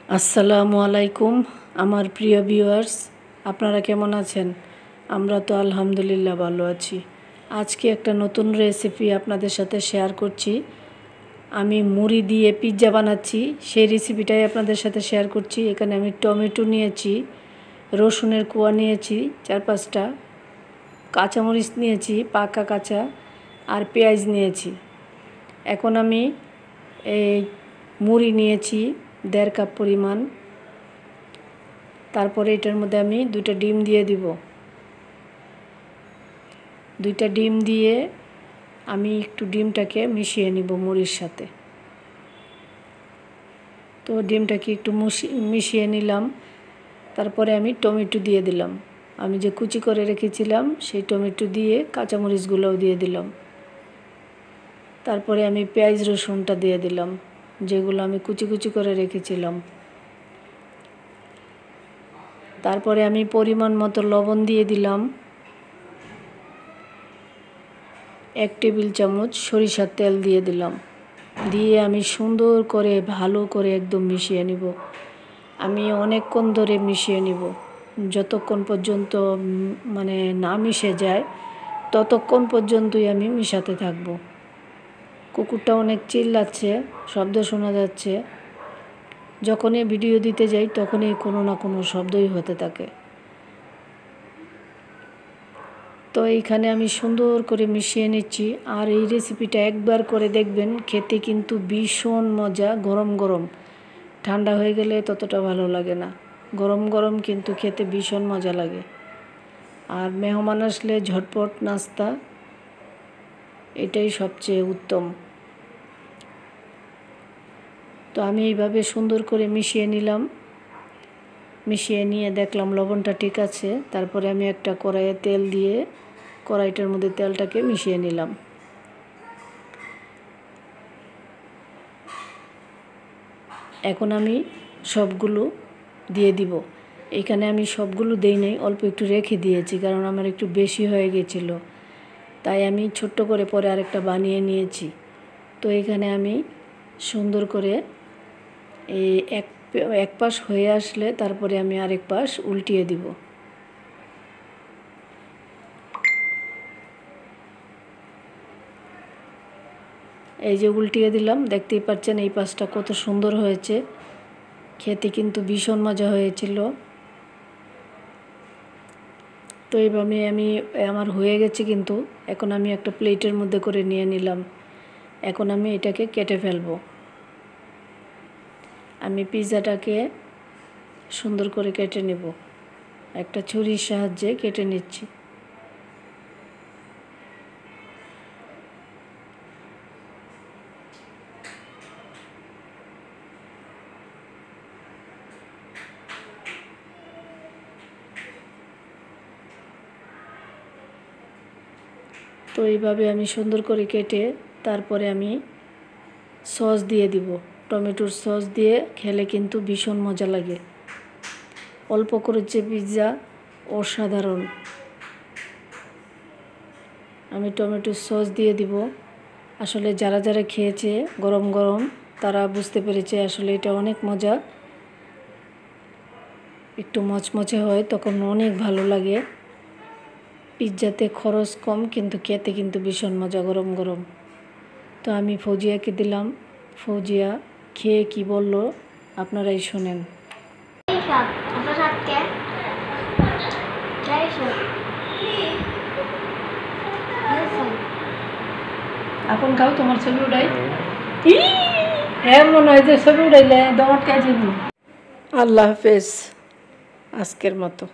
আসসালামু আলাইকুম আমার প্রিয় ভিউয়ার্স, আপনারা কেমন আছেন? আমরা তো আলহামদুলিল্লাহ ভালো আছি। আজকে একটা নতুন রেসিপি আপনাদের সাথে শেয়ার করছি। আমি মুড়ি দিয়ে পিৎজা বানাচ্ছি, সেই রেসিপিটাই আপনাদের সাথে শেয়ার করছি। এখানে আমি টমেটো নিয়েছি, রসুনের কোয়া নিয়েছি 4-5টা, কাঁচামরিচ নিয়েছি পাকা কাঁচা, আর পেঁয়াজ নিয়েছি। এখন আমি এই মুড়ি নিয়েছি 1.5 কাপ পরিমাণ। তারপরে এটার মধ্যে আমি 2টা ডিম দিয়ে দিব। 2টা ডিম দিয়ে আমি একটু ডিমটাকে মিশিয়ে নিব মুড়ির সাথে। তো ডিমটাকে একটু মিশিয়ে নিলাম। তারপরে আমি টমেটো দিয়ে দিলাম, আমি যে কুচি করে রেখেছিলাম সেই টমেটো দিয়ে কাঁচামরিচগুলোও দিয়ে দিলাম। তারপরে আমি পেঁয়াজ রসুনটা দিয়ে দিলাম, যেগুলো আমি কুচি কুচি করে রেখেছিলাম। তারপরে আমি পরিমাণ মতো লবণ দিয়ে দিলাম। 1 টেবিল চামচ সরিষার তেল দিয়ে দিলাম। দিয়ে আমি সুন্দর করে ভালো করে একদম মিশিয়ে নিব। আমি অনেকক্ষণ ধরে মিশিয়ে নিব, যতক্ষণ পর্যন্ত মানে না মিশে যায় ততক্ষণ পর্যন্তই আমি মিশাতে থাকব। কুকুরটা অনেক চিল্লাচ্ছে, শব্দ শোনা যাচ্ছে। যখনই ভিডিও দিতে যাই তখনই কোনো না কোনো শব্দই হতে থাকে। তো এইখানে আমি সুন্দর করে মিশিয়ে নিচ্ছি। আর এই রেসিপিটা একবার করে দেখবেন, খেতে কিন্তু ভীষণ মজা। গরম গরম, ঠান্ডা হয়ে গেলে ততটা ভালো লাগে না। গরম গরম কিন্তু খেতে ভীষণ মজা লাগে। আর মেহমান আসলে ঝটপট নাস্তা, এটাই সবচেয়ে উত্তম। তো আমি এইভাবে সুন্দর করে মিশিয়ে নিলাম। মিশিয়ে নিয়ে দেখলাম লবণটা ঠিক আছে। তারপরে আমি একটা কড়াইয়ে তেল দিয়ে কড়াইটার মধ্যে তেলটাকে মিশিয়ে নিলাম। এখন আমি সবগুলো দিয়ে দিব। এখানে আমি সবগুলো দেই নাই, অল্প একটু রেখে দিয়েছি, কারণ আমার একটু বেশি হয়ে গেছিল। তাই আমি ছোট্ট করে পরে আরেকটা বানিয়ে নিয়েছি। তো এখানে আমি সুন্দর করে এই এক পাশ হয়ে আসলে তারপরে আমি আরেক পাশ উল্টিয়ে দিব। এই যে উল্টিয়ে দিলাম, দেখতেই পাচ্ছেন এই পাশটা কত সুন্দর হয়েছে। খেতে কিন্তু ভীষণ মজা হয়েছিল। তো এইভাবে আমার হয়ে গেছে কিন্তু। এখন আমি একটা প্লেটের মধ্যে করে নিয়ে নিলাম। এখন আমি এটাকে কেটে ফেলবো। আমি পিৎজাটাকে সুন্দর করে কেটে নেব, একটা ছুরির সাহায্যে কেটে নিচ্ছি। তো এইভাবে আমি সুন্দর করে কেটে তারপরে আমি সস দিয়ে দিব। টমেটোর সস দিয়ে খেলে কিন্তু ভীষণ মজা লাগে। অল্প করেছে পিৎজা, অসাধারণ। আমি টমেটোর সস দিয়ে দিব। আসলে যারা যারা খেয়েছে গরম গরম তারা বুঝতে পেরেছে আসলে এটা অনেক মজা। একটু মচমচে হয় তখন অনেক ভালো লাগে। পিৎজাতে খরচ কম কিন্তু খেতে কিন্তু ভীষণ মজা গরম গরম। তো আমি ফৌজিয়াকে দিলাম। ফৌজিয়া খেয়ে কি বলল আপনারাই শোনেন। এখন খাও, তোমার ছবি উঠাই। হ্যাঁ, মনে হয় যে ছবি উঠাইলে দমট খাই যাবি। আল্লাহ হাফেজ আজকের মতো।